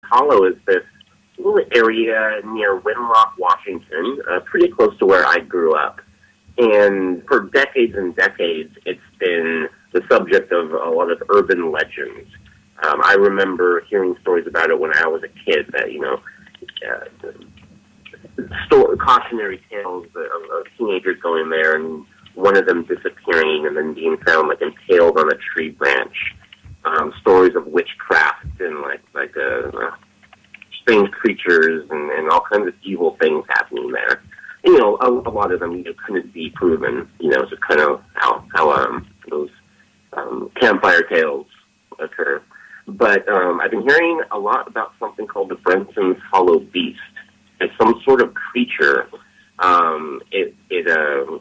Hollow is this little area near Winlock, Washington, pretty close to where I grew up. And for decades and decades, it's been the subject of a lot of urban legends. I remember hearing stories about it when I was a kid that, cautionary tales of teenagers going there and one of them disappearing and then being found like impaled on a tree branch. Stories of witchcraft and like strange creatures and all kinds of evil things happening there. And, a lot of them couldn't be proven. Just kind of how those campfire tales occur. But I've been hearing a lot about something called the Brenson's Hollow Beast. It's some sort of creature. It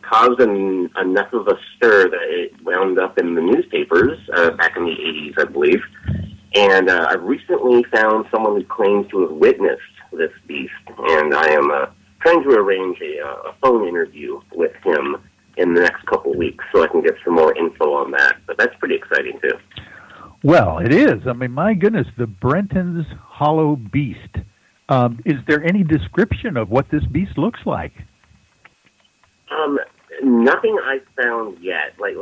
caused enough of a stir that it wound up in the newspapers back in the 80s, I believe. And I've recently found someone who claims to have witnessed this beast, and I am trying to arrange a phone interview with him in the next couple of weeks so I can get some more info on that. But that's pretty exciting, too. Well, it is. I mean, my goodness, the Brenton's Hollow Beast. Is there any description of what this beast looks like? Nothing I've found yet. Like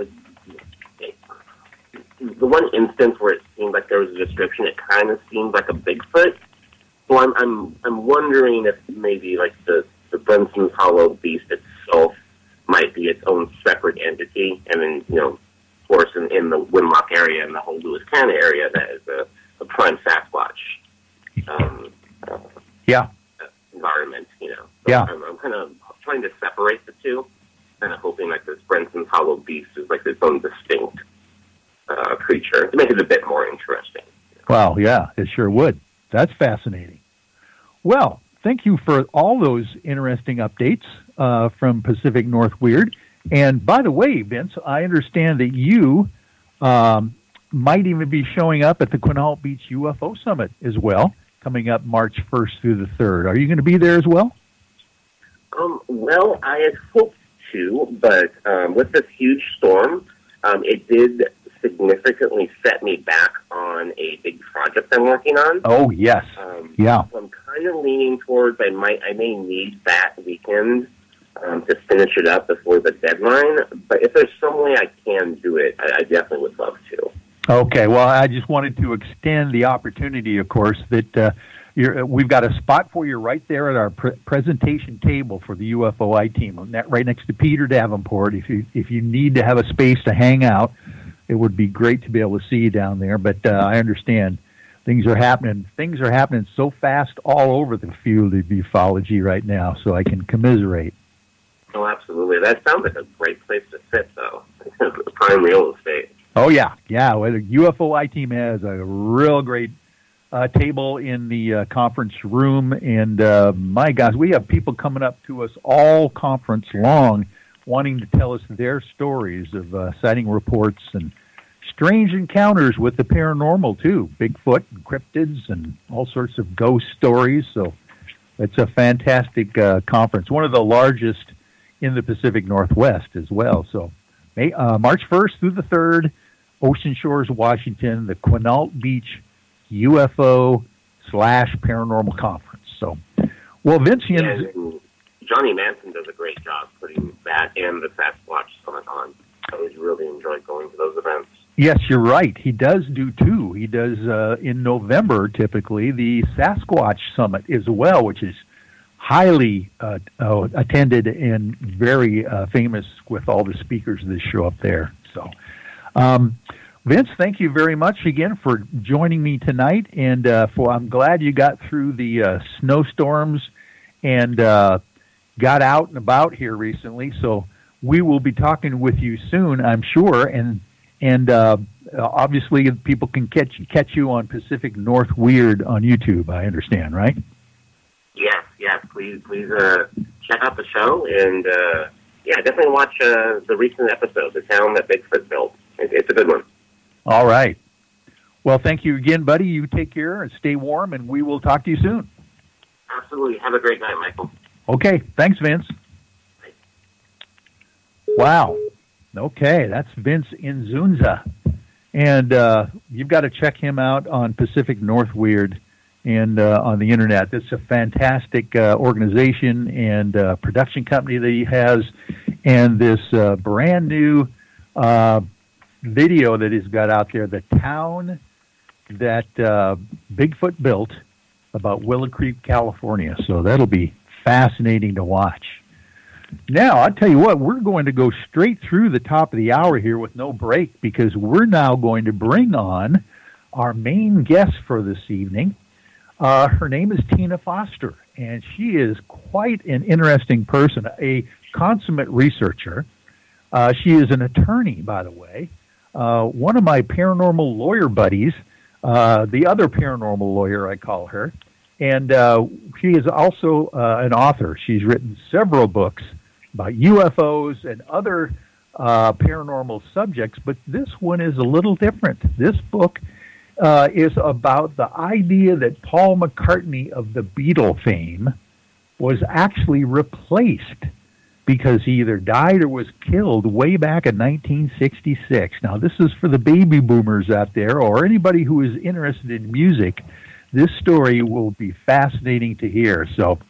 the one instance where it seemed like there was a description, it kind of seemed like a Bigfoot. So I'm wondering if maybe like the Brenson's Hollow Beast itself might be its own separate entity, and then of course in the Winlock area and the whole Lewis County area, that is a prime Sasquatch. Environment, So yeah. I'm kind of trying to separate the two, kind of hoping like this Brenson's Hollow Beast is like its own distinct creature to make it a bit more interesting. Well, yeah, it sure would. That's fascinating. Well, thank you for all those interesting updates from Pacific North Weird. And by the way, Vince, I understand that you might even be showing up at the Quinault Beach UFO Summit as well, coming up March 1st through the 3rd. Are you going to be there as well? Well, I had hoped to, but with this huge storm, it did significantly set me back on a big project I'm working on. Oh, yes. Yeah. So I'm kind of leaning towards I may need that weekend to finish it up before the deadline. But if there's some way I can do it, I definitely would love to. Okay. Well, I just wanted to extend the opportunity, of course, that we've got a spot for you right there at our presentation table for the UFOI team, right next to Peter Davenport. If you need to have a space to hang out, it would be great to be able to see you down there. But I understand things are happening. Things are happening so fast all over the field of ufology right now, so I can commiserate. Oh, absolutely. That sounds like a great place to sit, though. Prime real estate. Oh, yeah. Yeah, well, the UFOI team has a real great table in the conference room, and my gosh, we have people coming up to us all conference long wanting to tell us their stories of sighting reports and strange encounters with the paranormal, too. Bigfoot and cryptids and all sorts of ghost stories. So it's a fantastic conference, one of the largest in the Pacific Northwest as well. So March 1st through the 3rd, Ocean Shores, Washington, the Quinault Beach UFO/Paranormal Conference. So, well, Vince, Johnny Manson does a great job putting that and the Sasquatch Summit on. I always really enjoy going to those events. Yes, you're right. He does do two. He does in November, typically, the Sasquatch Summit as well, which is highly attended and very famous with all the speakers that show up there. So, Vince, thank you very much again for joining me tonight, and I'm glad you got through the snowstorms and got out and about here recently. So we will be talking with you soon, I'm sure, and obviously people can catch you on Pacific North Weird on YouTube, I understand, right? Yes. Please check out the show, and definitely watch the recent episode, The Town That Bigfoot Built. It's a good one. All right. Well, thank you again, buddy. You take care and stay warm, and we will talk to you soon. Absolutely. Have a great night, Michael. Okay. Thanks, Vince. Bye. Wow. Okay, that's Vince Inzunza. And you've got to check him out on Pacific North Weird. and on the internet. This is a fantastic organization and production company that he has, and this brand new video that he's got out there, the town that Bigfoot built, about Willow Creek, California. So that'll be fascinating to watch. Now, I'll tell you what, we're going to go straight through the top of the hour here with no break, because we're now going to bring on our main guest for this evening. Her name is Tina Foster, and she is quite an interesting person, a consummate researcher. She is an attorney, by the way. One of my paranormal lawyer buddies, the other paranormal lawyer, I call her, and she is also an author. She's written several books about UFOs and other paranormal subjects, but this one is a little different. This book is about the idea that Paul McCartney of the Beatle fame was actually replaced because he either died or was killed way back in 1966. Now, this is for the baby boomers out there or anybody who is interested in music. This story will be fascinating to hear. So,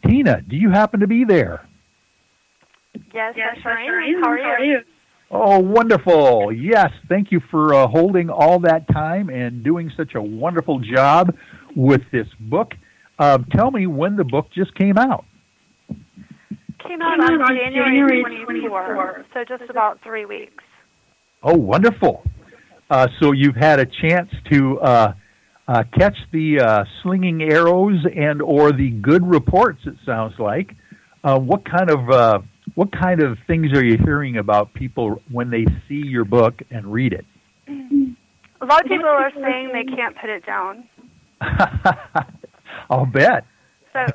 Tina, do you happen to be there? Yes, I sure am. How are you? Oh, wonderful. Yes, thank you for holding all that time and doing such a wonderful job with this book. Tell me when the book just came out. Came out on January 24, so just about 3 weeks. Oh, wonderful. So you've had a chance to catch the slinging arrows and or the good reports, it sounds like. What kind of things are you hearing about people when they see your book and read it? A lot of people are saying they can't put it down. I'll bet. So,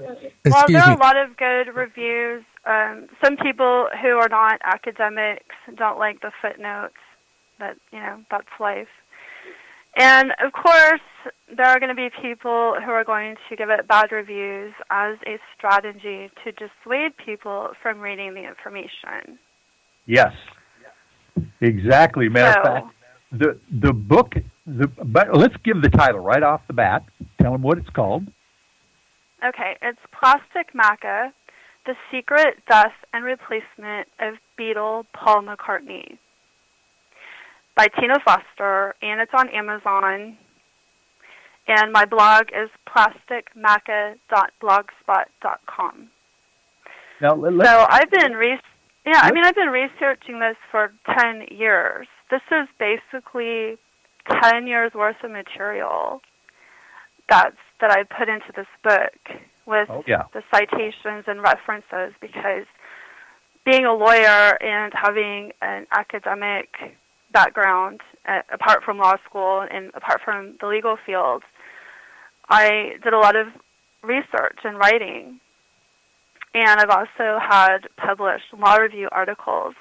well, there are a lot of good reviews. Some people who are not academics don't like the footnotes, but, that's life. And, of course, there are going to be people who are going to give it bad reviews as a strategy to dissuade people from reading the information. Yes, exactly. Matter of fact, the book, but let's give the title right off the bat. Tell them what it's called. Okay, it's Plastic Maca, The Secret Death and Replacement of Beatle Paul McCartney, by Tina Foster, and it's on Amazon. And my blog is plasticmaca.blogspot.com. Now, so I've been I've been researching this for 10 years. This is basically 10 years worth of material that I put into this book with the citations and references, because being a lawyer and having an academic background, apart from law school and apart from the legal field, I did a lot of research and writing. And I've also had published law review articles.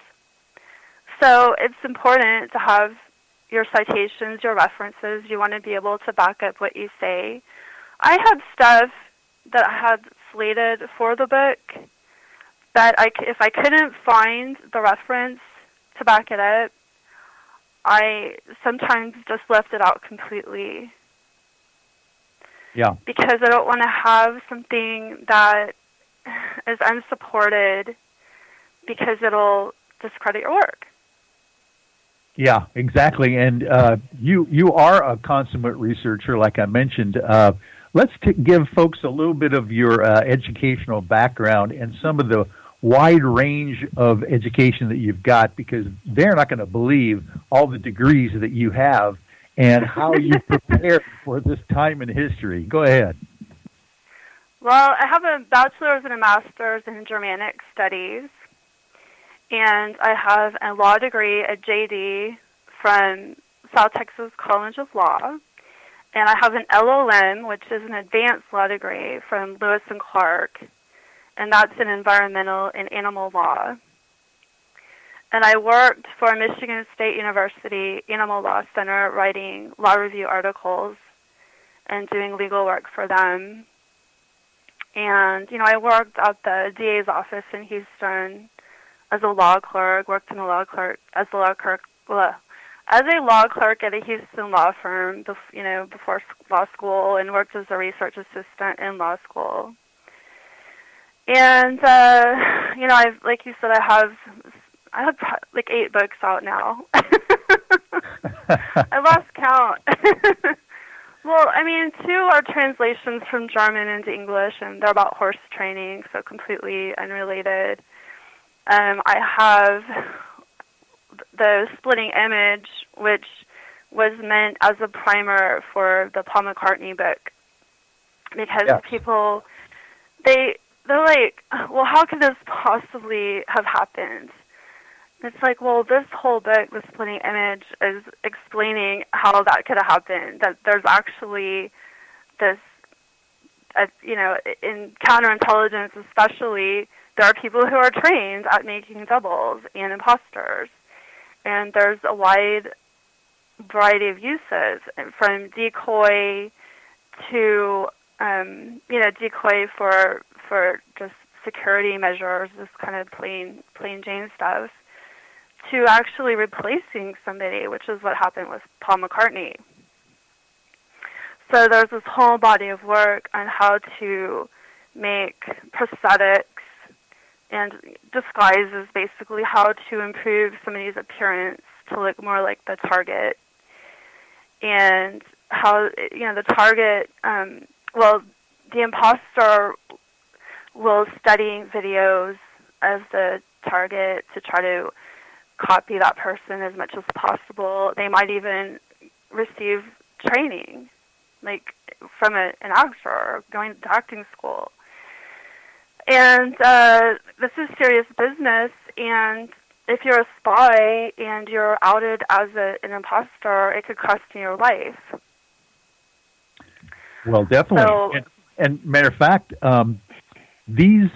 So it's important to have your citations, your references. You want to be able to back up what you say. I had stuff that I had slated for the book that if I couldn't find the reference to back it up, I sometimes just left it out completely. Yeah. Because I don't want to have something that is unsupported because it'll discredit your work. Yeah, exactly. And you are a consummate researcher, like I mentioned. Let's give folks a little bit of your educational background and some of the wide range of education that you've got, because they're not going to believe all the degrees that you have and how you prepared for this time in history. Go ahead. Well, I have a bachelor's and a master's in Germanic studies, and I have a law degree, a JD, from South Texas College of Law, and I have an LLM, which is an advanced law degree from Lewis and Clark, and that's in environmental and animal law. And I worked for Michigan State University Animal Law Center writing law review articles and doing legal work for them. And, I worked at the DA's office in Houston as a law clerk, worked in the law clerk as a law clerk as a law clerk at a Houston law firm, before law school, and worked as a research assistant in law school. And I've, like you said, I have like 8 books out now. I lost count. Well, I mean, 2 are translations from German into English, and they're about horse training, so completely unrelated. I have the Splitting Image, which was meant as a primer for the Paul McCartney book, because people, they're like, well, how could this possibly have happened? It's like, well, this whole book, The Splitting Image, is explaining how that could have happened, that there's actually this, in counterintelligence especially, there are people who are trained at making doubles and imposters. And there's a wide variety of uses, from decoy to, decoy for just security measures, this kind of plain Jane stuff, to actually replacing somebody, which is what happened with Paul McCartney. So there's this whole body of work on how to make prosthetics and disguises, basically how to improve somebody's appearance to look more like the target. And how, the target, the imposter will study videos of the target to try to copy that person as much as possible. They might even receive training, like from an actor, going to acting school. And this is serious business, and if you're a spy and you're outed as an imposter, it could cost you your life. Well, definitely. So, and matter of fact, these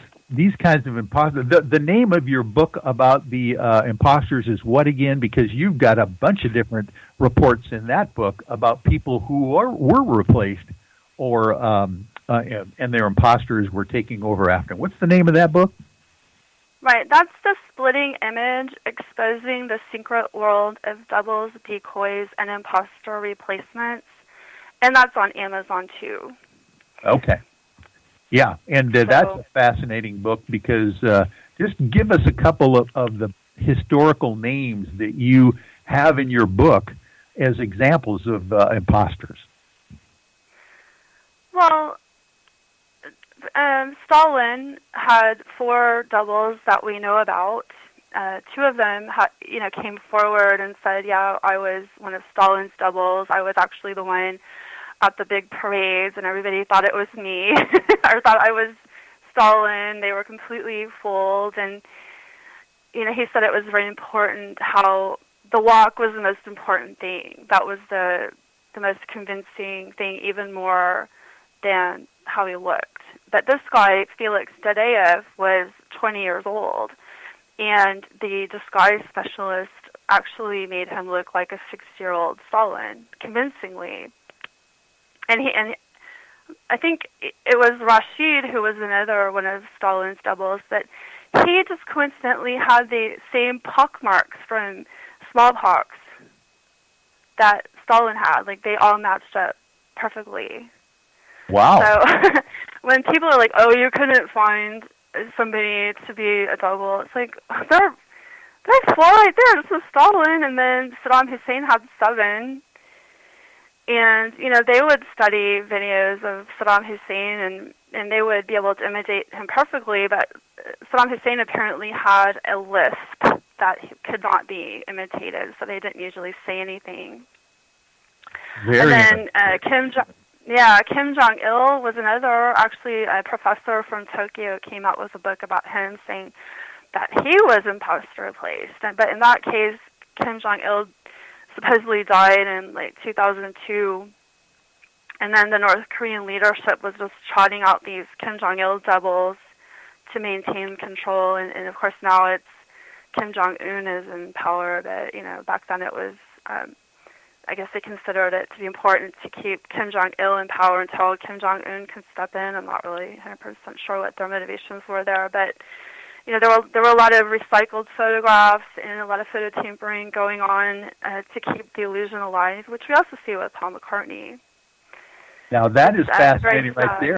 kinds of imposters, the name of your book about the imposters is what again? Because you've got a bunch of different reports in that book about people who were replaced or and their imposters were taking over after. What's the name of that book? Right, that's The Splitting Image, Exposing the Secret World of Doubles, Decoys, and Imposter Replacements. And that's on Amazon, too. Okay. Yeah, and that's a fascinating book because just give us a couple of the historical names that you have in your book as examples of imposters. Well, Stalin had 4 doubles that we know about. 2 of them, came forward and said, "Yeah, I was one of Stalin's doubles. I was actually the one at the big parades, and everybody thought it was me, or thought I was Stalin." They were completely fooled, and he said it was very important how the walk was the most important thing. That was the most convincing thing, even more than how he looked. But this guy, Felix Dadeyev, was 20 years old, and the disguise specialist actually made him look like a 6-year-old Stalin, convincingly. And I think it was Rashid, who was another one of Stalin's doubles, that he just coincidentally had the same pockmarks from smallpox that Stalin had. Like, they all matched up perfectly. Wow. So when people are like, "Oh, you couldn't find somebody to be a double," it's like, there's 4 right there. This is Stalin, and then Saddam Hussein had 7. And, they would study videos of Saddam Hussein, and they would be able to imitate him perfectly, but Saddam Hussein apparently had a lisp that could not be imitated, so they didn't usually say anything. And then Kim Jong-il was another, actually a professor from Tokyo, came out with a book about him saying that he was imposter replaced. But in that case, Kim Jong-il supposedly died in 2002, and then the North Korean leadership was just trotting out these Kim Jong-il doubles to maintain control, and of course now it's Kim Jong-un is in power, but back then it was, I guess they considered it to be important to keep Kim Jong-il in power until Kim Jong-un can step in. I'm not really 100% sure what their motivations were there, but there were a lot of recycled photographs and a lot of photo tampering going on to keep the illusion alive, which we also see with Paul McCartney. Now that is fascinating right there.